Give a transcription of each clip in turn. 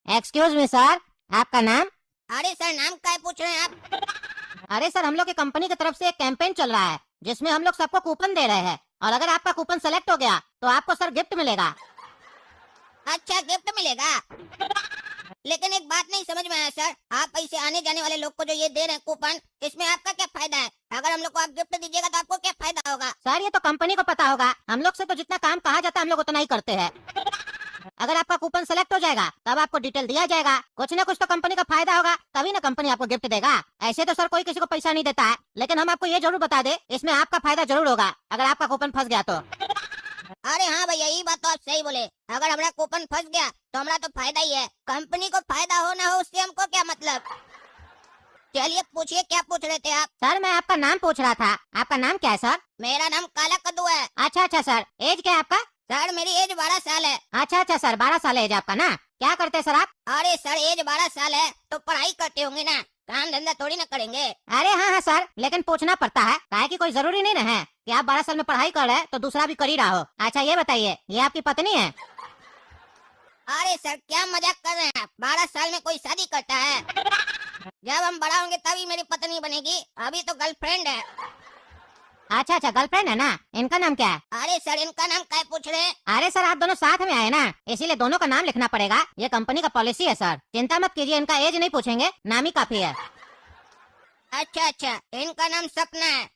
Excuse me sir, आपका नाम? अरे सर, नाम क्या पूछ रहे हैं आप? अरे सर, हम लोग की कंपनी की तरफ से एक कैंपेन चल रहा है जिसमें हम लोग सबको कूपन दे रहे हैं और अगर आपका कूपन सेलेक्ट हो गया तो आपको सर गिफ्ट मिलेगा। अच्छा, गिफ्ट मिलेगा। लेकिन एक बात नहीं समझ में आया सर, आप ऐसे आने जाने वाले लोग को जो ये दे रहे हैं कूपन, इसमें आपका क्या फायदा है? अगर हम लोग को आप गिफ्ट दीजिएगा तो आपको क्या फायदा होगा? सर ये तो कंपनी को पता होगा, हम लोग से तो जितना काम कहा जाता है हम लोग उतना ही करते हैं। अगर आपका कूपन सेलेक्ट हो जाएगा तब आपको डिटेल दिया जाएगा, कुछ ना कुछ तो कंपनी का फायदा होगा, तभी ना कंपनी आपको गिफ्ट देगा। ऐसे तो सर कोई किसी को पैसा नहीं देता है, लेकिन हम आपको ये जरूर बता दे, इसमें आपका फायदा जरूर होगा अगर आपका कूपन फंस गया तो। अरे हाँ भैया, ये बात तो आप सही बोले। अगर हमारा कूपन फंस गया तो हमारा तो फायदा ही है। कंपनी को फायदा हो ना हो उससे हमको क्या मतलब। चलिए पूछिए, क्या पूछ रहे थे आप? सर मैं आपका नाम पूछ रहा था, आपका नाम क्या है सर? मेरा नाम काला कद्दू है। अच्छा अच्छा सर, एज क्या है आपका? सर मेरी एज 12 साल है। अच्छा अच्छा सर, 12 साल एज आपका ना। क्या करते हैं सर आप? अरे सर, एज 12 साल है तो पढ़ाई करते होंगे ना, काम धंधा थोड़ी ना करेंगे। अरे हाँ हाँ सर, लेकिन पूछना पड़ता है, काहे कि कोई जरूरी नहीं ना है कि आप 12 साल में पढ़ाई कर रहे हैं तो दूसरा भी कर ही रहा हो। अच्छा ये बताइए, ये आपकी पत्नी है? अरे सर, क्या मजाक कर रहे हैं आप? 12 साल में कोई शादी करता है? जब हम बड़ा होंगे तभी मेरी पत्नी बनेगी, अभी तो गर्लफ्रेंड है। अच्छा अच्छा, गर्लफ्रेंड है ना। इनका नाम क्या है? अरे सर, इनका नाम क्या पूछ रहे हैं? अरे सर आप दोनों साथ में आए ना, इसीलिए दोनों का नाम लिखना पड़ेगा, ये कंपनी का पॉलिसी है सर। चिंता मत कीजिए, इनका एज नहीं पूछेंगे, नाम ही काफी है। अच्छा अच्छा, इनका नाम सपना है।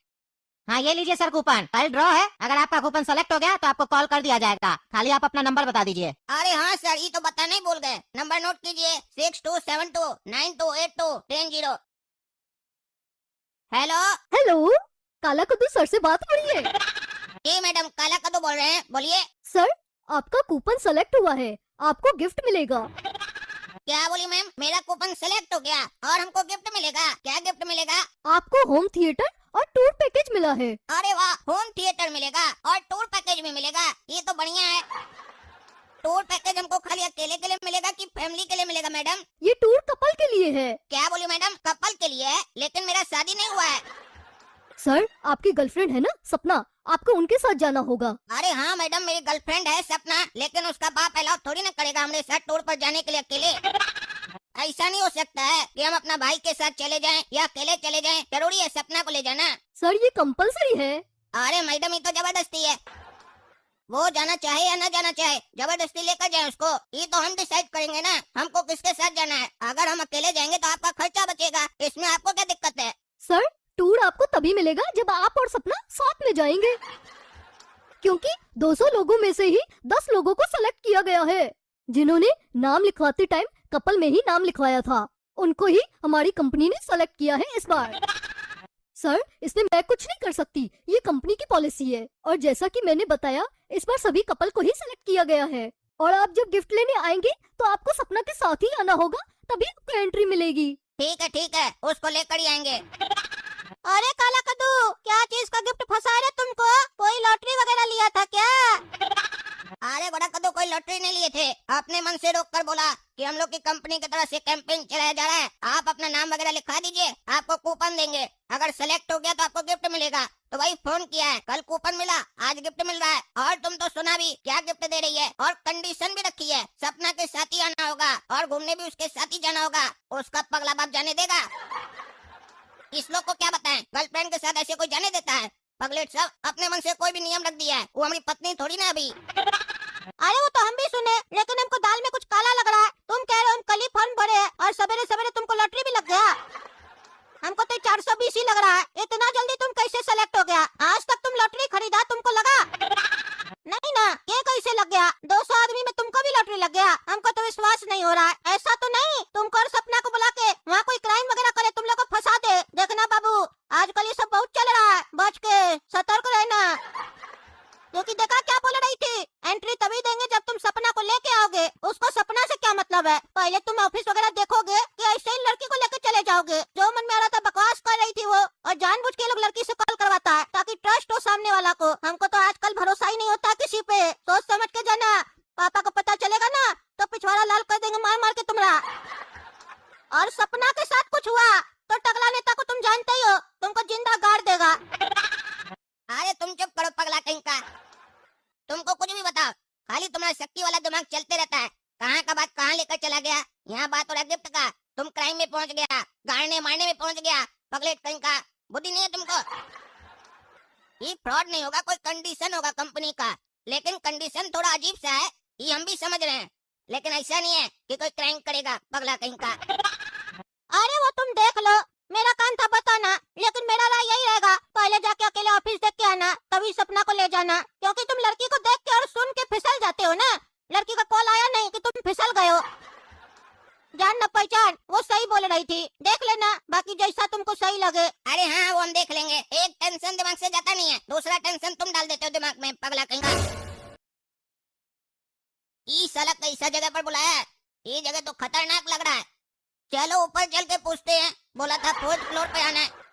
हाँ ये लीजिए सर कूपन, कल ड्रॉ है, अगर आपका कूपन सेलेक्ट हो गया तो आपको कॉल कर दिया जाएगा, खाली आप अपना नंबर बता दीजिए। अरे हाँ सर, ये तो बताना ही भूल गए। नंबर नोट कीजिए, 6272928210। हेलो। हेलो, काला कद्दू सर से बात हो रही है? जी मैडम, काला कद्दू बोल रहे हैं, बोलिए। सर, आपका कूपन सेलेक्ट हुआ है, आपको गिफ्ट मिलेगा। क्या बोली मैम? मेरा कूपन सेलेक्ट हो गया और हमको गिफ्ट मिलेगा? क्या गिफ्ट मिलेगा? आपको होम थिएटर और टूर पैकेज मिला है। अरे वाह, होम थिएटर मिलेगा और टूर पैकेज भी मिलेगा, ये तो बढ़िया है। टूर पैकेज हमको खाली अकेले के लिए मिलेगा कि फैमिली के लिए मिलेगा मैडम? ये टूर कपल के लिए है। क्या बोली मैडम? कपल के लिए है, लेकिन मेरा शादी नहीं हुआ है। सर, आपकी गर्लफ्रेंड है ना सपना, आपको उनके साथ जाना होगा। अरे हाँ मैडम, मेरी गर्लफ्रेंड है सपना, लेकिन उसका बाप अलाउ थोड़ी ना करेगा हमारे साथ टूर पर जाने के लिए अकेले। ऐसा नहीं हो सकता है कि हम अपना भाई के साथ चले जाएं या अकेले चले जाएं, जरूरी है सपना को ले जाना। सर ये कंपलसरी है। अरे मैडम, ये तो जबरदस्ती है। वो जाना चाहे या ना जाना चाहे, जबरदस्ती लेकर जाए उसको, ये तो हम डिसाइड करेंगे ना हमको किसके साथ जाना है। अगर हम अकेले जाएंगे तो आपका खर्चा बचेगा, इसमें आपको क्या दिक्कत है? सर, टूर आपको तभी मिलेगा जब आप और सपना साथ में जाएंगे, क्योंकि 200 लोगों में से ही 10 लोगों को सेलेक्ट किया गया है, जिन्होंने नाम लिखवाते टाइम कपल में ही नाम लिखवाया था, उनको ही हमारी कंपनी ने सेलेक्ट किया है इस बार। सर, इसमें मैं कुछ नहीं कर सकती, ये कंपनी की पॉलिसी है, और जैसा कि मैंने बताया, इस बार सभी कपल को ही सेलेक्ट किया गया है। और आप जब गिफ्ट लेने आएंगे तो आपको सपना के साथ ही आना होगा, तभी आपको एंट्री मिलेगी। ठीक है, उसको लेकर ही आएंगे। अरे काला कद्दू, क्या चीज का गिफ्ट फंसा रहे तुमको? कोई लॉटरी वगैरह लिया था क्या? अरे बड़ा कद्दू, कोई लॉटरी नहीं लिए थे, अपने मन से रोक कर बोला कि हम लोग की कंपनी की तरफ से कैंपेन चलाया जा रहा है, आप अपना नाम वगैरह लिखा दीजिए, आपको कूपन देंगे, अगर सेलेक्ट हो गया तो आपको गिफ्ट मिलेगा। तो वही फोन किया है, कल कूपन मिला, आज गिफ्ट मिल रहा है। और तुम तो सुना भी क्या गिफ्ट दे रही है, और कंडीशन भी रखी है, सपना के साथ ही आना होगा और घूमने भी उसके साथ ही जाना होगा। उसका पगला बाप जाने देगा? इस लोग को क्या बताएं, गर्लफ्रेंड के साथ ऐसे कोई जाने देता है? पगलेट सब अपने मन से कोई भी नियम रख दिया है, वो हमारी पत्नी थोड़ी ना अभी। अरे वो तो हम भी सुने, लेकिन हमको दाल में कुछ काला लग रहा है। तुम कह रहे हो हम कल ही फॉर्म भरे हैं और सवेरे सवेरे तुमको लॉटरी भी लग गया। हमको तो 420 ही लग रहा है, इतना जल्दी तुम कैसे सेलेक्ट हो गया? आज तक तुम लॉटरी खरीदा, तुमको लगा नहीं ना, ये कैसे लग गया? 200 आदमी में तुमको भी लॉटरी लग गया, हमको तो विश्वास नहीं हो रहा है। ऐसा तो नहीं तुमको और सपना को बुला के वहाँ कोई क्राइम वगैरह करे, तुम लोग को फंसा दे? देखना बाबू, आजकल ये सब बहुत चल रहा है, बच के सतर्क रहना। क्योंकि देखा क्या बोल रही थी, एंट्री तभी देंगे जब तुम सपना को लेके आओगे। उसको सपना से क्या मतलब है? पहले तुम ऑफिस वगैरह देखोगे कि ऐसे ही लड़की को लेके चले जाओगे? जो मन में आ रहा था बकवास कर रही थी वो, और जानबूझ के लोग लड़की से कॉल करवाता है ताकि ट्रस्ट हो सामने वाला को। हमको तो आजकल भरोसा ही नहीं होता किसी पे, सोच समझ के जाना, पापा को पता चलेगा ना तो पिछवाड़ा लाल कर देंगे मार मार के तुम्हारा। और सपना के साथ कुछ हुआ तो टकला नेता को तुम जानते ही हो, तुमको जिंदा गाड़ देगा। अरे तुम चुप करो पगला कहीं का, तुमको कुछ भी बताओ, खाली तुम्हारा शक्ति वाला दिमाग चलते रहता है। कहाँ का बात कहाँ लेकर चला गया। यहाँ बात हो रहा है गिफ्ट का, तुम क्राइम में पहुँच गया, गाड़ने मारने में पहुँच गया। पगलेट कहीं का, बुद्धि नहीं है तुमको। ये फ्रॉड नहीं होगा, कोई कंडीशन होगा कंपनी का, लेकिन कंडीशन थोड़ा अजीब सा है, ये हम भी समझ रहे हैं, लेकिन ऐसा नहीं है कि कोई क्राइम करेगा पगला कहीं का। अरे वो तुम देख लो, मेरा काम था बताना, लेकिन मेरा राय यही रहेगा, पहले जाके अकेले ऑफिस देख के आना, तभी सपना को ले जाना, क्योंकि तुम लड़की को देख के और सुन के फिसल जाते हो ना। लड़की का कॉल आया नहीं कि तुम फिसल गए हो। जान न पहचान, वो सही बोल रही थी, देख लेना, बाकी जैसा तुमको सही लगे। अरे हाँ, वो हम देख लेंगे। एक टेंशन दिमाग से जाता नहीं है, दूसरा टेंशन तुम डाल देते हो दिमाग में, पगला कहीं का। ये साला कैसा जगह पर बुलाया है, ये जगह तो खतरनाक लग रहा है। चलो ऊपर चल के पूछते हैं। बोला था 4th फ्लोर पे आना है।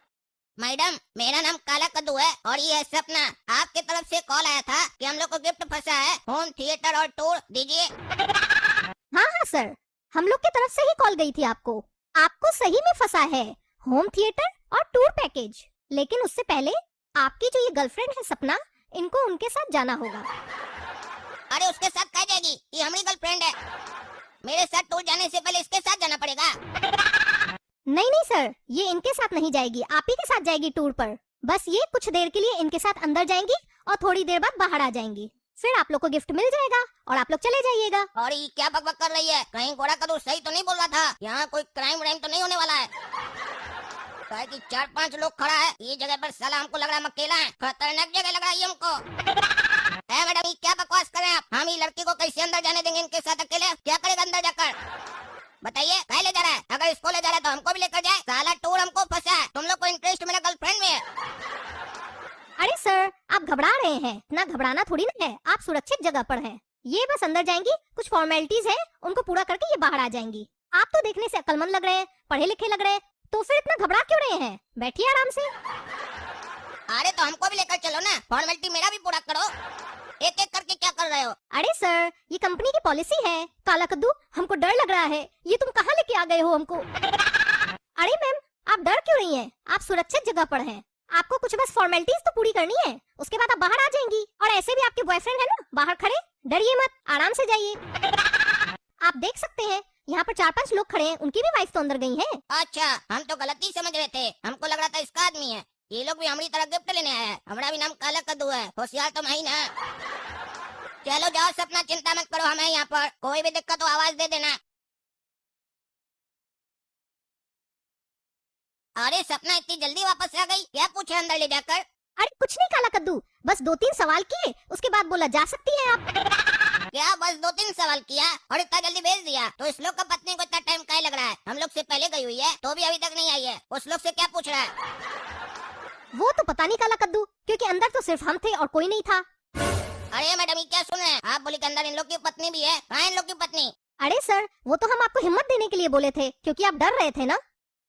मैडम, मेरा नाम काला कद्दू है और ये है सपना। आपकी तरफ से कॉल आया था कि हम लोग को गिफ्ट फंसा है, होम थिएटर और टूर दीजिए। हाँ हाँ सर, हम लोग की तरफ से ही कॉल गई थी आपको। आपको सही में फंसा है, होम थिएटर और टूर पैकेज। लेकिन उससे पहले आपकी जो ये गर्लफ्रेंड है सपना, इनको उनके साथ जाना होगा। अरे उसके साथ कह जाएगी, ये हमारी गर्लफ्रेंड है। मेरे साथ टूर जाने से पहले इसके साथ जाना पड़ेगा। नहीं नहीं सर, ये इनके साथ नहीं जाएगी, आप ही के साथ जाएगी टूर पर। बस ये कुछ देर के लिए इनके साथ अंदर जाएंगी और थोड़ी देर बाद बाहर आ जाएंगी। फिर आप लोग को गिफ्ट मिल जाएगा और आप लोग चले जाइएगा। और ये क्या बकबक कर रही है, कहीं घोड़ा कद्दू सही तो नहीं बोल रहा था? यहाँ कोई क्राइम व्राइम तो नहीं होने वाला है? काहे कि 4-5 लोग खड़ा है, ये जगह पर साला हमको लग रहा है हम अकेला है। खतरनाक जगह लग रहा है ये हमको। मैडम, ये क्या बकवास कर रहे हैं आप? हम ये लड़की को कैसे अंदर जाने देंगे इनके साथ अकेले? क्या करेगा अंदर जाकर, बताइए? कहाँ ले जा रहा है? अगर इसको ले जा रहा है तो हमको भी लेकर जाए। साला टूर हमको फंसा है, तुम लोग को इंटरेस्ट मेरा गर्लफ्रेंड में है। अरे सर, आप घबरा रहे हैं, इतना घबराना थोड़ी ना है, आप सुरक्षित जगह पर हैं। ये बस अंदर जाएंगी, कुछ फॉर्मेलिटीज हैं, उनको पूरा करके ये बाहर आ जाएंगी। आप तो देखने से अक्लमंद लग रहे हैं, पढ़े लिखे लग रहे हैं, तो फिर इतना घबरा क्यों रहे हैं? बैठिए आराम से। अरे तो हमको भी लेकर चलो ना, फॉर्मेलिटी मेरा भी पूरा करो। एक एक करके क्या कर रहे हो? अरे सर, ये कंपनी की पॉलिसी है। काला कद्दू, हमको डर लग रहा है, ये तुम कहाँ लेके आ गए हो हमको? अरे मैम, आप डर क्यों रही हैं? आप सुरक्षित जगह पर हैं। आपको कुछ बस फॉर्मेलिटीज तो पूरी करनी है, उसके बाद आप बाहर आ जाएंगी। और ऐसे भी आपके बॉयफ्रेंड है ना बाहर खड़े, डरिए मत, आराम से जाइए। आप देख सकते हैं यहाँ पर 4-5 लोग खड़े हैं, उनकी भी वाइफ तो अंदर गई है। अच्छा, हम तो गलती समझ रहे थे, हमको लग रहा था इसका आदमी है। ये लोग भी हमारी तरह गिफ्ट लेने आए हैं। हमारा भी नाम काला कद्दू है, होशियार तो मैं ही ना। चलो जाओ सपना, चिंता मत करो, हमें यहाँ पर कोई भी दिक्कत हो आवाज दे देना। अरे सपना, इतनी जल्दी वापस आ गई, क्या पूछे अंदर ले जाकर? अरे कुछ नहीं काला कद्दू, बस 2-3 सवाल किए, उसके बाद बोला जा सकती है आप। क्या बस 2-3 सवाल किया और इतना जल्दी भेज दिया? तो इस लोग का पत्नी को इतना टाइम काहे लग रहा है? हम लोग से पहले गई हुई है तो भी अभी तक नहीं आई है। उस लोग से क्या पूछ रहा है? वो तो पता नहीं काला कद्दू, क्योंकि अंदर तो सिर्फ हम थे और कोई नहीं था। अरे मैडम, ये क्या सुन रहे हैं आप? बोली के अंदर इन लोग की पत्नी भी है। कहाँ है इन लोग की पत्नी? अरे सर, वो तो हम आपको हिम्मत देने के लिए बोले थे, क्योंकि आप डर रहे थे ना।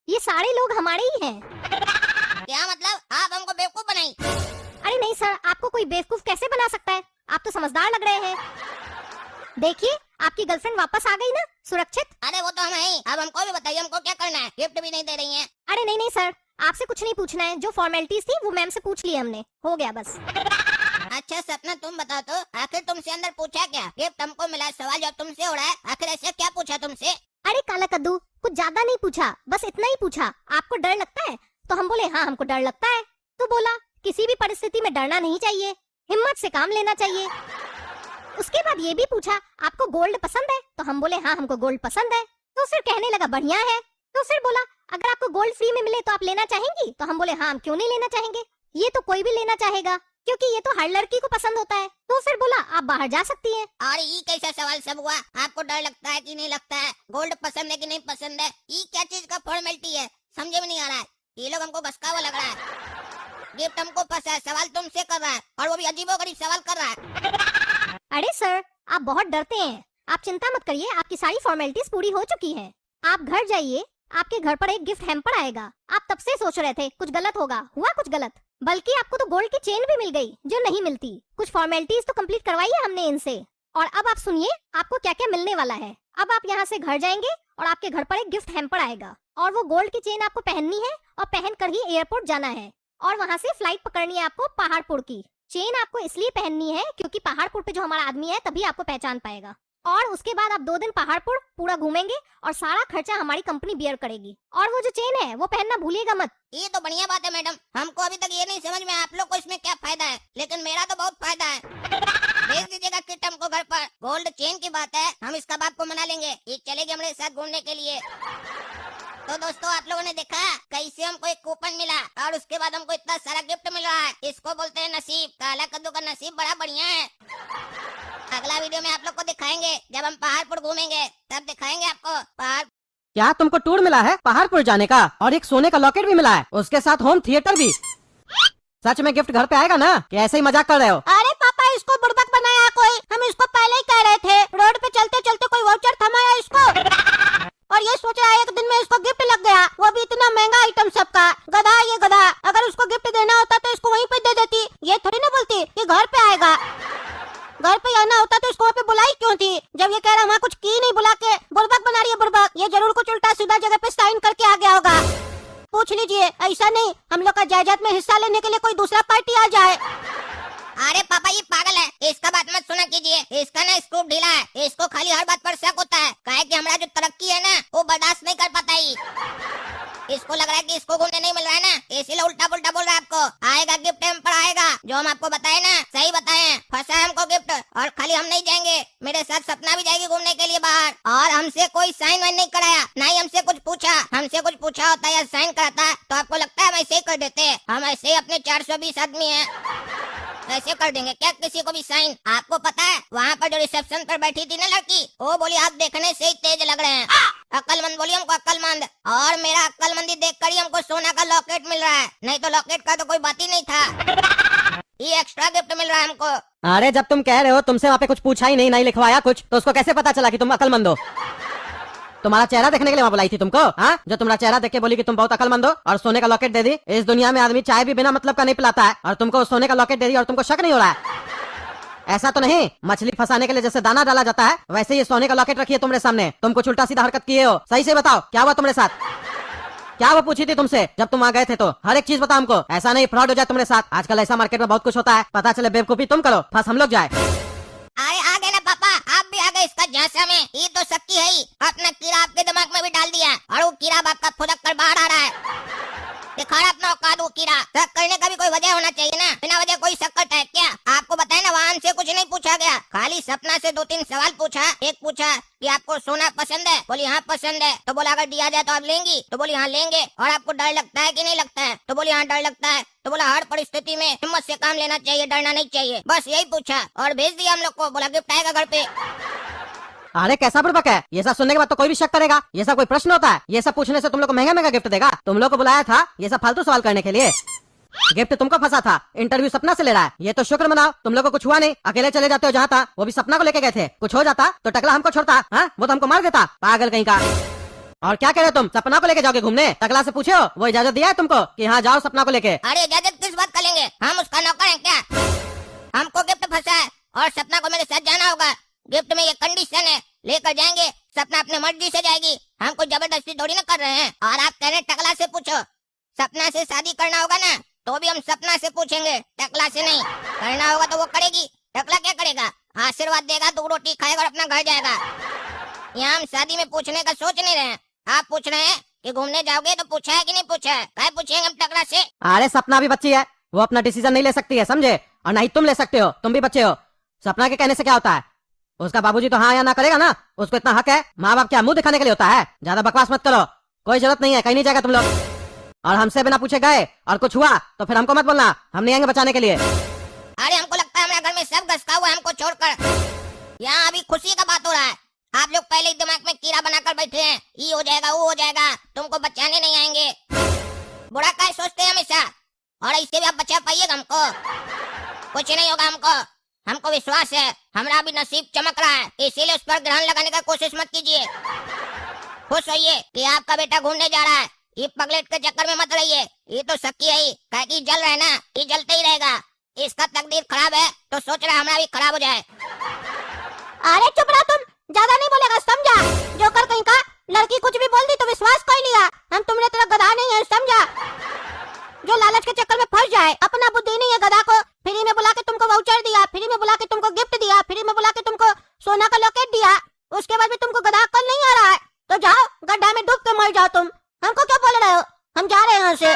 ये सारे लोग हमारे ही हैं। क्या मतलब? आप हमको बेवकूफ बनाई? अरे नहीं सर, आपको कोई बेवकूफ कैसे बना सकता है? आप तो समझदार लग रहे हैं। देखिए, आपकी गर्लफ्रेंड वापस आ गई ना, सुरक्षित। अरे वो तो हम हैं। अब हमको भी बताइए, हमको क्या करना है? गिफ्ट भी नहीं दे रही हैं। अरे नहीं नहीं सर, आपसे कुछ नहीं पूछना है, जो फॉर्मेलिटीज थी वो मैम से पूछ ली हमने, हो गया बस। अच्छा सपना, तुम बताओ तो, आखिर तुमसे अंदर पूछा क्या? गिफ्ट हमको मिला, सवाल जब तुमसे हो रहा है, आखिर ऐसा क्या पूछा तुमसे? अरे काला कद्दू, कुछ ज्यादा नहीं पूछा, बस इतना ही पूछा, आपको डर लगता है? तो हम बोले हाँ हमको डर लगता है। तो बोला किसी भी परिस्थिति में डरना नहीं चाहिए, हिम्मत से काम लेना चाहिए। उसके बाद ये भी पूछा आपको गोल्ड पसंद है? तो हम बोले हाँ हमको गोल्ड पसंद है। तो फिर कहने लगा बढ़िया है। तो फिर बोला अगर आपको गोल्ड फ्री में मिले तो आप लेना चाहेंगी? तो हम बोले हाँ हम क्यों नहीं लेना चाहेंगे, ये तो कोई भी लेना चाहेगा, क्योंकि ये तो हर लड़की को पसंद होता है। तो फिर बोला आप बाहर जा सकती हैं। और ये कैसा सवाल सब हुआ? आपको डर लगता है कि नहीं लगता है? गोल्ड पसंद है कि नहीं पसंद है? ये क्या चीज का फॉर्मेलिटी है, समझे में नहीं आ रहा है। ये लोग हमको बसका हुआ लग रहा है। गिफ्ट हमको फंसा है, सवाल तुमसे कर रहा है और वो भी अजीबोगरीब सवाल कर रहा है। अरे सर, आप बहुत डरते हैं, आप चिंता मत करिए, आपकी सारी फॉर्मेलिटीज पूरी हो चुकी हैं। आप घर जाइए, आपके घर पर एक गिफ्ट हैम्पर आएगा। आप तब से सोच रहे थे कुछ गलत होगा, हुआ कुछ गलत, बल्कि आपको तो गोल्ड की चेन भी मिल गई जो नहीं मिलती। कुछ फॉर्मेलिटीज तो कंप्लीट करवाई है हमने इनसे। और अब आप सुनिए आपको क्या क्या मिलने वाला है। अब आप यहाँ से घर जाएंगे और आपके घर पर एक गिफ्ट हैम्पर आएगा और वो गोल्ड की चेन आपको पहननी है और पहन कर ही एयरपोर्ट जाना है और वहाँ से फ्लाइट पकड़नी है आपको पहाड़पुर की। चेन आपको इसलिए पहननी है क्योंकि पहाड़पुर पे जो हमारा आदमी है तभी आपको पहचान पाएगा। और उसके बाद आप 2 दिन पहाड़पुर पूरा घूमेंगे और सारा खर्चा हमारी कंपनी बियर करेगी। और वो जो चेन है वो पहनना भूलिएगा मत। ये तो बढ़िया बात है मैडम, हमको अभी तक ये नहीं समझ में आप लोग को इसमें क्या फायदा है, लेकिन मेरा तो बहुत फायदा है। भेज दीजिएगा किट हमको घर पर। गोल्ड चेन की बात है, हम इसका बाप को मना लेंगे, ये चलेगी हमारे साथ घूमने के लिए। तो दोस्तों आप लोगों ने देखा कैसे हमको एक कूपन मिला और उसके बाद हमको इतना सारा गिफ्ट मिल रहा है। इसको बोलते हैं नसीब। काला कद्दू का नसीब बड़ा बढ़िया है। अगला वीडियो में आप लोग को दिखाएंगे जब हम पहाड़पुर घूमेंगे, तब दिखाएंगे आपको पहाड़। क्या तुमको टूर मिला है पहाड़पुर जाने का और एक सोने का लॉकेट भी मिला है, उसके साथ होम थिएटर भी। सच में गिफ्ट घर पे आएगा ना कि ऐसे ही मजाक कर रहे हो? अरे पापा इसको बुड़बक बनाया कोई, हम इसको पहले ही कह रहे थे। रोड पे चलते चलते कोई वाउचर थमाया इसको और ये सोच रहा है एक दिन में इसको गिफ्ट लग गया, वो भी इतना महंगा आइटम सबका। गधा ये गधा, अगर उसको गिफ्ट देना होता तो इसको वहीं पे दे देती, ये थोड़ी ना बोलती कि घर पे आएगा। घर पे आना होता तो इसको वहाँ पे बुलाई क्यों थी? जब ये कह रहा वहाँ कुछ की नहीं, बुला के बुड़बक बना रही है बुड़बक। ये जरूर कुछ उल्टा सीधा जगह पे साइन करके आ गया होगा। पूछ लीजिए, ऐसा नहीं हम लोग का जायदाद में हिस्सा लेने के लिए कोई दूसरा पार्टी आ जाए। अरे पापा ये पागल है, इसका बात मत सुना कीजिए। इसका ना स्क्रू ढीला है, इसको खाली हर बात पर शक होता है। काहे कि हमारा जो तरक्की है ना वो बर्दाश्त नहीं कर पाता ही। इसको लग रहा है कि इसको घूमने नहीं मिल रहा है ना, इसीलिए उल्टा पुल्टा बोल रहा है आपको। आएगा गिफ्ट टाइम पर आएगा, जो हम आपको बताए ना सही बताए। फंसा है हमको गिफ्ट, और खाली हम नहीं जाएंगे, मेरे साथ सपना भी जाएगी घूमने के लिए बाहर। और हमसे कोई साइन वाइन नहीं कराया, ना ही हमसे कुछ पूछा। हमसे कुछ पूछा होता या साइन कराता तो आपको लगता है हम ऐसे ही कर देते? हम ऐसे ही अपने 420 आदमी है, ऐसे कर देंगे क्या किसी को भी साइन? आपको पता है वहाँ पर जो रिसेप्शन पर बैठी थी ना लड़की, वो बोली आप देखने से ही तेज लग रहे हैं। अक्लमंद बोली हमको, अक्लमंद। और मेरा अक्लमंदी देखकर ही हमको सोना का लॉकेट मिल रहा है, नहीं तो लॉकेट का तो कोई बात ही नहीं था। ये एक्स्ट्रा गिफ्ट मिल रहा है हमको। अरे जब तुम कह रहे हो तुमसे वहाँ पे कुछ पूछा ही नहीं लिखवाया कुछ, तो उसको कैसे पता चला कि तुम अकलमंद हो? तुम्हारा चेहरा देखने के लिए वहाँ बुलाई थी तुमको, हाँ? जो तुम्हारा चेहरा देख के बोली कि तुम बहुत अकलमंद हो और सोने का लॉकेट दे दी। इस दुनिया में आदमी चाय भी बिना मतलब का नहीं पिलाता है, और तुमको सोने का लॉकेट दे दी और तुमको शक नहीं हो रहा है? ऐसा तो नहीं मछली फंसाने के लिए जैसे दाना डाला जाता है, वैसे ये सोने का लॉकेट रखी है तुम्हारे सामने। तुम कुछ उल्टा सीधा हरकत किए हो, सही से बताओ क्या हुआ तुम्हारे साथ? क्या वो पूछी थी तुमसे जब तुम वहाँ गए थे? तो हर एक चीज बताओ हमको, ऐसा नहीं फ्रॉड हो जाए तुम्हारे साथ। आजकल ऐसा मार्केट में बहुत कुछ होता है, पता चले बेवकूफी तुम करो, फंस हम लोग जाए। अरे आ गए ना पापा, आप भी आ गए इसका झांसा में। ये तो शक्की है ही, अपना कीड़ा आपके दिमाग में भी डाल दिया और वो कीड़ा बाप का फुदक कर बाहर आ रहा है। दिखा रहा अपना औकात। वो कीड़ा शक करने का भी कोई वजह होना चाहिए ना, बिना वजह कोई शक करता है क्या? आपको बताए ना वहाँ से कुछ नहीं पूछा गया, खाली सपना से 2-3 सवाल पूछा। एक पूछा कि आपको सोना पसंद है, बोली हाँ पसंद है। तो बोला अगर दिया जाए तो आप लेंगी? तो बोली हाँ लेंगे। और आपको डर लगता है कि नहीं लगता है? तो बोली हाँ डर लगता है। तो बोला हर परिस्थिति में हिम्मत से काम लेना चाहिए, डरना नहीं चाहिए। बस यही पूछा और भेज दिया हम लोग को। बोला गिफ्ट आएगा घर पे। अरे कैसा बुड़बक है, ये सब सुनने के बाद तो कोई भी शक करेगा। ये सब कोई प्रश्न होता है? ये सब पूछने से तुम लोग को महंगा महंगा गिफ्ट देगा? तुम लोग को बुलाया था ये सब फालतू सवाल करने के लिए? गिफ्ट तुमको फंसा था, इंटरव्यू सपना से ले रहा है। ये तो शुक्र मनाओ तुम लोग को कुछ हुआ नहीं। अकेले चले जाते हो जहाँ था, वो भी सपना को लेके गए थे। कुछ हो जाता तो टकला हमको छोड़ता, हाँ? वो तो हमको मार देता, पागल कहीं का। और क्या कह रहे हो तुम? सपना को लेके जाओगे घूमने? टकला से पूछे हो, वो इजाजत दिया है तुमको कि हाँ जाओ सपना को लेके? अरे इजाजत किस बात का लेंगे, हम उसका नौकर हैं क्या? हमको गिफ्ट फंसा है और सपना को मेरे साथ जाना होगा। गिफ्ट में ये कंडीशन है, लेकर जाएंगे, सपना अपने मर्जी से जाएगी, हम कोई जबरदस्ती थोड़ी ना कर रहे हैं। और आप कह रहे टकला से पूछो, सपना से शादी करना होगा ना तो भी हम सपना से पूछेंगे, टकला से नहीं। करना होगा तो वो करेगी, टकला क्या करेगा? आशीर्वाद देगा, 2 रोटी खाएगा और अपना घर जाएगा। यहाँ हम शादी में पूछने का सोच नहीं रहे हैं। आप पूछ रहे हैं कि घूमने जाओगे तो पूछा है कि नहीं पूछा है? क्या पूछेंगे हम टकला से? अरे सपना भी बच्ची है, वो अपना डिसीजन नहीं ले सकती है, समझे? और नहीं तुम ले सकते हो, तुम भी बच्चे हो। सपना के कहने से क्या होता है? उसका बाबूजी तो हाँ या ना करेगा ना, उसको इतना हक है। माँ बाप क्या मुंह दिखाने के लिए होता है? ज्यादा बकवास मत करो, कोई जरूरत नहीं है, कहीं नहीं जाएगा तुम लोग। और हमसे बिना पूछे गए और कुछ हुआ तो फिर हमको मत बोलना, हम नहीं आएंगे बचाने के लिए। अरे हमको लगता है हमारे घर में सब घसका हुआ है हमको छोड़कर। यहाँ अभी खुशी का बात हो रहा है, आप लोग पहले ही दिमाग में कीड़ा बनाकर बैठे हैं, ये हो जाएगा वो हो जाएगा, तुमको बचाने नहीं आएंगे। बुरा क्या सोचते हैं हमेशा, और इससे भी आप बचा पाइएगा हमको? कुछ नहीं होगा हमको विश्वास है, हमारा भी नसीब चमक रहा है, इसीलिए उस पर ग्रहण लगाने का कोशिश मत कीजिए। खुश होइए कि आपका बेटा घूमने जा रहा है, ये पगलेट के चक्कर में मत रहिए। ये तो शक्की है ही, कह कि जल रहा है ना, ये जलते ही रहेगा। इसका तकदीर खराब है तो सोच रहा है हमारा भी खराब हो जाए। अरे चुप रहा तुम, ज्यादा नहीं बोलेगा, समझा? जोकर कहीं का, लड़की कुछ भी बोल दी तो विश्वास कर लिया। हम तुम्हारे तरह गधा नहीं है, समझा? जो लालच के चक्कर में फंस जाए, अपना बुद्धि नहीं है गधा को। फ्री में बुला के तुमको वाउचर दिया, फ्री में बुला के तुमको गिफ्ट दिया, फ्री में बुला के तुमको सोना का लॉकेट दिया, आज भी तुमको गधा अक्ल नहीं आ रहा है तो जाओ गड्ढा में डूब के मर जाओ तुम। हमको क्या बोल रहे हो? हम जा रहे हैं यहाँ से।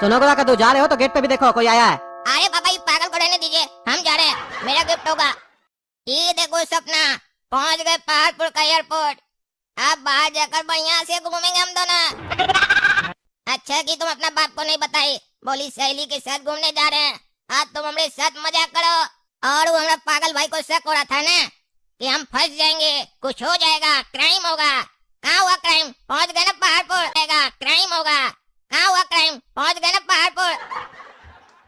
सुनो गुदा कद्दू, जा रहे हो तो गेट पे भी देखो कोई आया है। अरे पापा ये पागल को रहने दीजिए, हम जा रहे हैं, मेरा गिफ्ट होगा। ये देखो सपना, पहुंच गए पहाड़पुर का एयरपोर्ट। अब बाहर जाकर बढ़िया से घूमेंगे हम दोनों। अच्छा कि तुम अपना बाप को नहीं बताई, बोली सहेली के साथ घूमने जा रहे हैं। आज तुम हमारे साथ मजाक करो। और वो हमारा पागल भाई को शक हो रहा था ना कि हम फंस जाएंगे, कुछ हो जाएगा, क्राइम होगा। कहाँ हुआ क्राइम? पहुंच गए ना पहाड़पुर। क्राइम होगा। कहाँ हुआ क्राइम? पहुंच गए ना पहाड़पुर।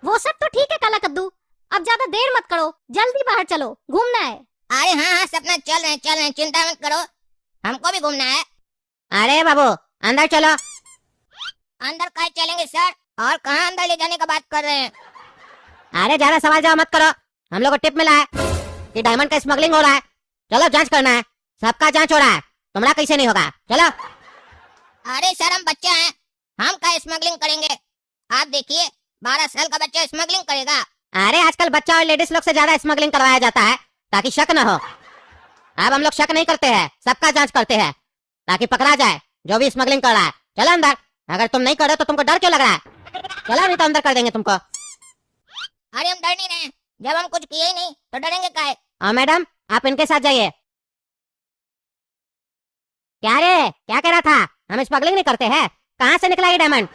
वो सब तो ठीक है काला कद्दू, अब ज्यादा देर मत करो, जल्दी बाहर चलो, घूमना है। अरे हाँ सपना, चल रहे हैं, चिंता मत करो, हमको भी घूमना है। अरे बाबू अंदर चलो। अंदर कहाँ चलेंगे सर? और कहाँ अंदर ले जाने का बात कर रहे हैं? अरे ज्यादा सवाल जवाब मत करो, हम लोग को टिप मिला है कि डायमंड का स्मगलिंग हो रहा है। चलो जांच करना है, सबका जांच हो रहा है, तुम्हारा कैसे नहीं होगा। चलो। अरे सर हम बच्चा हैं, हम क्या स्मगलिंग करेंगे? आप देखिए 12 साल का बच्चा स्मगलिंग करेगा। अरे आजकल बच्चा और लेडीज लोग से ज्यादा स्मगलिंग करवाया जाता है ताकि शक न हो। अब हम लोग शक नहीं करते हैं, सबका जांच करते हैं ताकि पकड़ा जाए जो भी स्मगलिंग कर रहा है। चलो अंदर, अगर तुम नहीं कर रहे तो तुमको डर क्यों लग रहा है? चलो नहीं तो अंदर कर देंगे तुमको। अरे हम डर नहीं रहे, जब हम कुछ किए ही नहीं तो डरेंगे काहे? और मैडम आप इनके साथ जाइए। क्या रे, क्या कह रहा था? हम स्मगलिंग नहीं करते हैं। कहाँ से निकला ये डायमंड?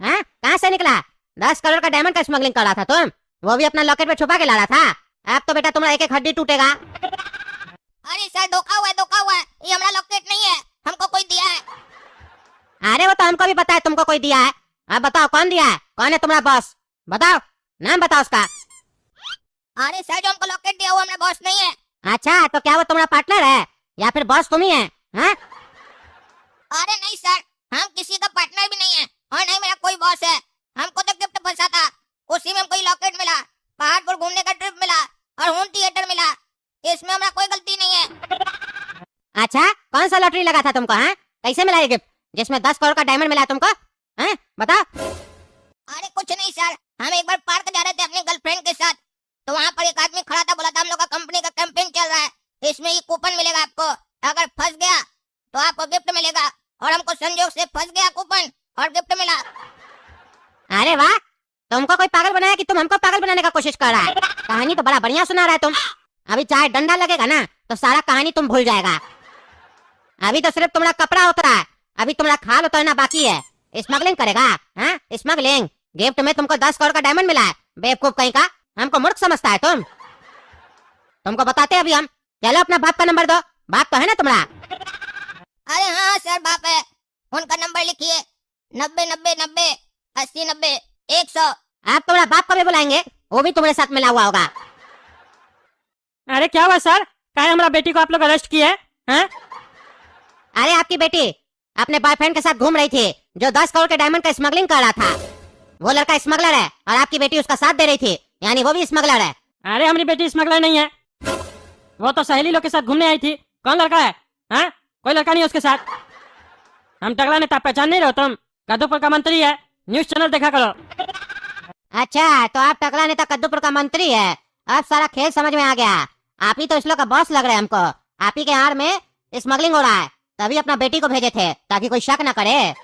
हाँ कहाँ से निकला? 10 करोड़ का डायमंड का स्मगलिंग कर रहा था तुम, वो भी अपना लॉकेट में छुपा के ला रहा था। अब तो बेटा तुम्हारा एक एक हड्डी टूटेगा। अरे सर धोखा हुआ है, ये हमारा लॉकेट नहीं है, हमको कोई दिया है। अरे वो तो हमको भी पता है तुमको कोई दिया है। अब बताओ कौन दिया है? कौन है तुम्हारा बॉस? बताओ, नाम बताओ उसका। अरे सर जो हमको लॉकेट दिया वो हमारा बॉस नहीं है। अच्छा तो क्या वो तुम्हारा पार्टनर है या फिर बॉस तुम ही है? हाँ? अरे नहीं सर, हम किसी का पार्टनर भी नहीं है और नहीं मेरा कोई बॉस है। हमको तो गिफ्ट फंसा था, उसी में हमको लॉकेट मिला, पहाड़पुर घूमने का ट्रिप मिला और होम थिएटर मिला, इसमें हमारा कोई गलती नहीं है। अच्छा कौन सा लॉटरी लगा था तुमको? हाँ कैसे मिला ये गिफ्ट जिसमें 10 करोड़ का डायमंड मिला तुमको? हाँ बताओ। अरे कुछ नहीं सर, हम एक बार पार्क जा रहे थे अपनी गर्लफ्रेंड के साथ, तो वहाँ पर एक आदमी खड़ा था, बोला था हम लोग का कंपनी का कैंपेन चल रहा है, इसमें ये कूपन मिलेगा आपको, अगर फंस गया तो आपको गिफ्ट मिलेगा। और हमको संजोग से फंस गया कूपन और गिफ्ट मिला। अरे वाह, तुमको कोई पागल बनाया कि तुम हमको पागल बनाने का कोशिश कर रहा है? कहानी तो बड़ा बढ़िया सुना रहा है तुम। अभी चाहे डंडा लगेगा ना तो सारा कहानी तुम भूल जाएगा। अभी तो सिर्फ तुम्हारा कपड़ा उतरा है, अभी तुम्हारा खाल उतरना बाकी है। स्मगलिंग करेगा? हाँ स्मगलिंग। गिफ्ट में तुमको 10 करोड़ का डायमंड मिला है, बेवकूफ कहीं का। हमको मूर्ख समझता है तुम? तुमको बताते अभी हम। चलो अपना बाप का नंबर दो, बाप तो है ना तुम्हारा? अरे हाँ सर बाप है, उनका नंबर लिखिए 90 80 90 100। आप तुम्हारा बाप को भी बुलाएंगे, वो भी तुम्हारे साथ मिला हुआ होगा। अरे क्या हुआ सर, काहे हमारा बेटी को आप लोग अरेस्ट किए हैं? अरे आपकी बेटी अपने बॉयफ्रेंड के साथ घूम रही थी जो 10 करोड़ के डायमंड का स्मगलिंग कर रहा था। वो लड़का स्मगलर है और आपकी बेटी उसका साथ दे रही थी, यानी वो भी स्मगलर है। अरे हमारी बेटी स्मगलर नहीं है, वो तो सहेली लोग के साथ घूमने आई थी। कौन लड़का है? हाँ कोई लड़का नहीं है उसके साथ। हम टकला नेता पहचान नहीं रहे हो तुम? कद्दूपुर का मंत्री है, न्यूज चैनल देखा करो। अच्छा तो आप टकला नेता कद्दूपुर का मंत्री है, अब सारा खेल समझ में आ गया। आप ही तो इस लोग का बॉस लग रहे हैं हमको। आप ही के आड़ में स्मगलिंग हो रहा है, तभी अपना बेटी को भेजे थे ताकि कोई शक न करे।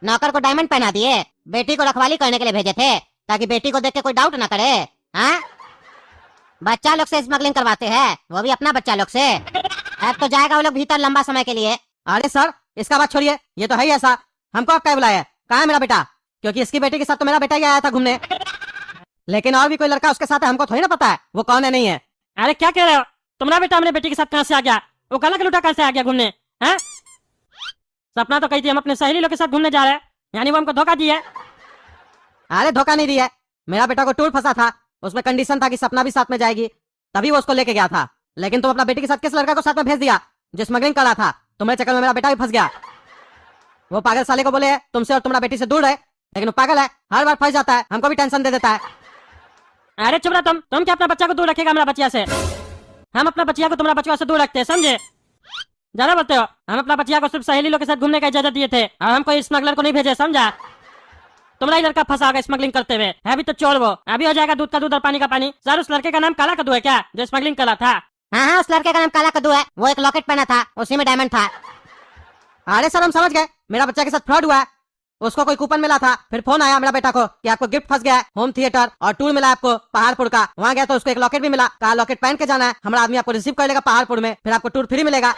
नौकर को डायमंड पहना दिए, बेटी को रखवाली करने के लिए भेजे थे ताकि बेटी को देख के कोई डाउट न करे। हाँ बच्चा लोग से स्मगलिंग करवाते हैं, वो भी अपना बच्चा लोग से। अब तो जाएगा वो लोग भीतर लंबा समय के लिए। अरे सर इसका बात छोड़िए, ये तो है ही ऐसा। हमको आप क्या बुलाया? कहाँ है मेरा बेटा? क्योंकि इसकी बेटी के साथ तो मेरा बेटा ही आया था घूमने, लेकिन और भी कोई लड़का उसके साथ है, हमको थोड़ी ना पता है वो कौन है नहीं है। अरे क्या कह रहे हो? तुम्हारा बेटा हमारे बेटी के साथ कहाँ से आ गया? वो काला का लुटा कहाँ से आ गया घूमने? हैं? सपना तो कही थी हम अपने सहेली लोग के साथ घूमने जा रहे हैं, यानी वो हमको धोखा दिया। अरे धोखा नहीं दिया, मेरा बेटा को टूर फंसा था, उसमें कंडीशन था कि सपना भी साथ में जाएगी, तभी वो उसको लेके गया था। लेकिन तुम अपना बेटी के साथ किस लड़का को साथ में भेज दिया जो स्मगलिंग कर रहा था? तुम्हारे चक्कर में मेरा बेटा भी फंस गया। वो पागल साले को बोले है तुमसे और तुम्हारा बेटी से दूर रहे, लेकिन वो पागल है, हर बार फंस जाता है, हमको भी टेंशन दे देता है। अरे चुप रहा तुम क्या अपना बच्चा को दूर रखेगा हमारा बच्चिया से? हम अपना बच्चिया को तुम्हारा बच्चा से दूर रखते हैं, समझे? ज्यादा बोलते हो। हम अपना बच्चिया को सिर्फ सहेली लोग के साथ घूमने का इजाजत दिए थे और हम कोई स्मगलर को नहीं भेजे, समझा? तुम्हारा ही लड़का फंसा होगा स्मगलिंग करते हुए, है भी तो चोर वो। अभी हो जाएगा दूध का दूध और पानी का पानी। सर उस लड़के का नाम काला कद्दू है क्या जो स्मगलिंग कर रहा था? हाँ हाँ, उस लड़के का नाम काला कद्दू है, वो एक लॉकेट पहना था, उसी में डायमंड था। अरे सर हम समझ गए, मेरा बच्चा के साथ फ्रॉड हुआ है। उसको कोई कूपन मिला था, फिर फोन आया मेरा बेटा को कि आपको गिफ्ट फंस गया है, होम थिएटर और टूर मिला आपको पहाड़पुर का। वहाँ गया तो उसको एक लॉकेट भी मिला, कहा लॉकेट पहन के जाना है, हमारा आदमी आपको रिसीव कर लेगा पहाड़पुर में, फिर आपको टूर फ्री मिलेगा।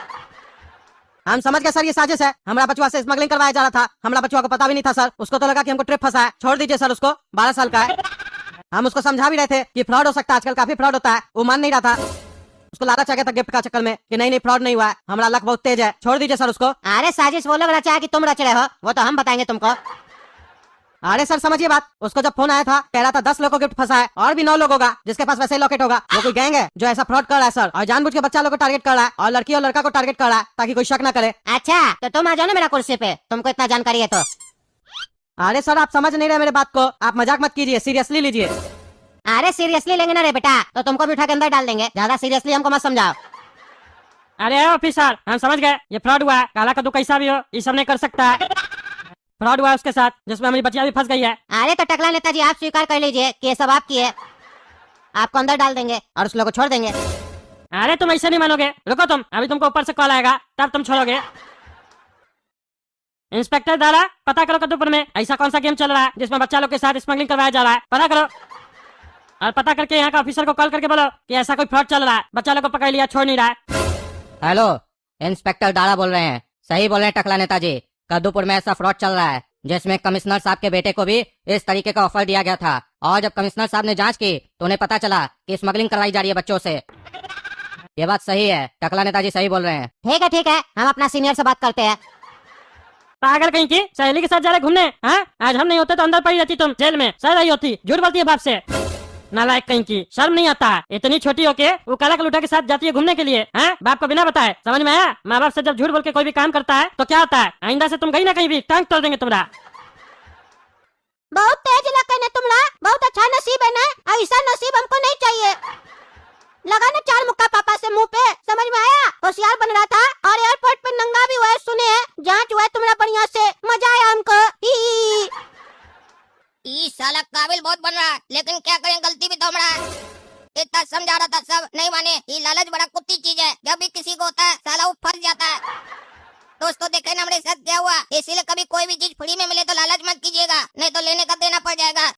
हम समझ गए सर, ये साजिश है, हमारा बचवा से स्मगलिंग करवाया जा रहा था। हमारा बचवा को पता भी नहीं था सर, उसको तो लगा कि हमको ट्रिप फंसा है। छोड़ दीजिए सर उसको, 12 साल का है। हम उसको समझा भी रहे थे कि फ्रॉड हो सकता है, आजकल काफी फ्रॉड होता है, वो मान नहीं रहा था। उसको लालच आ गया था गिफ्ट का चक्कर में कि नहीं फ्रॉड नहीं हुआ है, हमारा लक बहुत तेज है। छोड़ दीजिए सर उसको। अरे साजिश वो लोग रचा है कि तुम रच रहे हो, वो तो हम बताएंगे तुमको। अरे सर समझिए बात, उसको जब फोन आया था कह रहा था 10 लोगों को गिफ्ट फंसा है और भी 9 लोग होगा जिसके पास वैसे ही लॉकेट होगा। वो कोई गैंग है जो ऐसा फ्रॉड कर रहा है सर, और जानबूझ के बच्चा लोग को टारगेट कर रहा है और लड़की और लड़का को टारगेट कर रहा है ताकि कोई शक ना करे। अच्छा तो तुम आ जाओ ना मेरा कुर्सी पे, तुमको इतना जानकारी है तो। अरे सर आप समझ नहीं रहे मेरे बात को, आप मजाक मत कीजिए, सीरियसली लीजिए। अरे सीरियसली लेंगे ना रे बेटा, तो तुमको भी उठा के अंदर डाल देंगे, ज्यादा सीरियसली हमको मत समझाओ। अरे ऑफिसर, हम समझ गए, ये फ्रॉड हुआ है। काला कद्दू कैसा भी हो, ये सब नहीं कर सकता है। फ्रॉड हुआ है उसके साथ, जिसमें हमारी बच्चियां भी फंस गई है। अरे तो टकला नेताजी आप स्वीकार कर लीजिए कि ये सब आपकी है, आपको अंदर डाल देंगे और उस लोग को छोड़ देंगे। अरे तुम ऐसे नहीं मानोगे, रुको तुम, अभी तुमको ऊपर से कॉल आएगा तब तुम छोड़ोगे। इंस्पेक्टर दारा, पता करो कद्दूपुर में ऐसा कौन सा गेम चल रहा है जिसमें बच्चा लोग के साथ स्मगलिंग करवाया जा रहा है, पता करो। और पता करके यहाँ का ऑफिसर को कॉल करके बोलो कि ऐसा कोई फ्रॉड चल रहा है, बच्चा लोग को पकड़ लिया, छोड़ नहीं रहा है। हेलो, इंस्पेक्टर दारा बोल रहे हैं। सही बोल रहे हैं टकला नेताजी, कद्दूपुर में ऐसा फ्रॉड चल रहा है जिसमें कमिश्नर साहब के बेटे को भी इस तरीके का ऑफर दिया गया था, और जब कमिश्नर साहब ने जांच की तो उन्हें पता चला कि स्मगलिंग करवाई जा रही है बच्चों से। ये बात सही है, टकला नेताजी सही बोल रहे हैं। ठीक है, हम अपना सीनियर से बात करते हैं। पागल कहीं की, सहेली के साथ जा रहे घूमने? हाँ, आज हम नहीं होते तो अंदर पड़ी रहती तुम जेल में, सह रही होती, झूठ बोलती है बाप से। नालायक कहीं की, शर्म नहीं आता है? इतनी छोटी होके वो काला कलूटा के साथ जाती है घूमने के लिए, हैं? बाप को बिना बताए, समझ में आया? माँ बाप से जब झूठ बोल के कोई भी काम करता है तो क्या होता है? आइंदा से तुम गई ना कहीं भी, टांग तोड़ देंगे तुम्हारा। बहुत तेज लकन है तुमरा, बहुत अच्छा नसीब है ना, ऐसा नसीब हमको नहीं चाहिए। लगा ना 4 मुक्का पापा से मुंह पे, समझ में आया? होशियार बन रहा था और एयरपोर्ट पे नंगा भी हुआ है, सुने हैं? जांच हुआ है तुम्हारा बढ़िया से, मजा आया हमको। ही। ई साला काबिल बहुत बन रहा है, लेकिन क्या करें, गलती भी तो हमारा है। इतना समझा रहा था सब नहीं माने। ये लालच बड़ा कुत्ती चीज है, जब भी किसी को होता है साला वो फंस जाता है। दोस्तों देखे ना हमारे साथ क्या हुआ, इसीलिए कभी कोई भी चीज फ्री में मिले तो लालच मत कीजिएगा, नहीं तो लेने का देना पड़ जाएगा।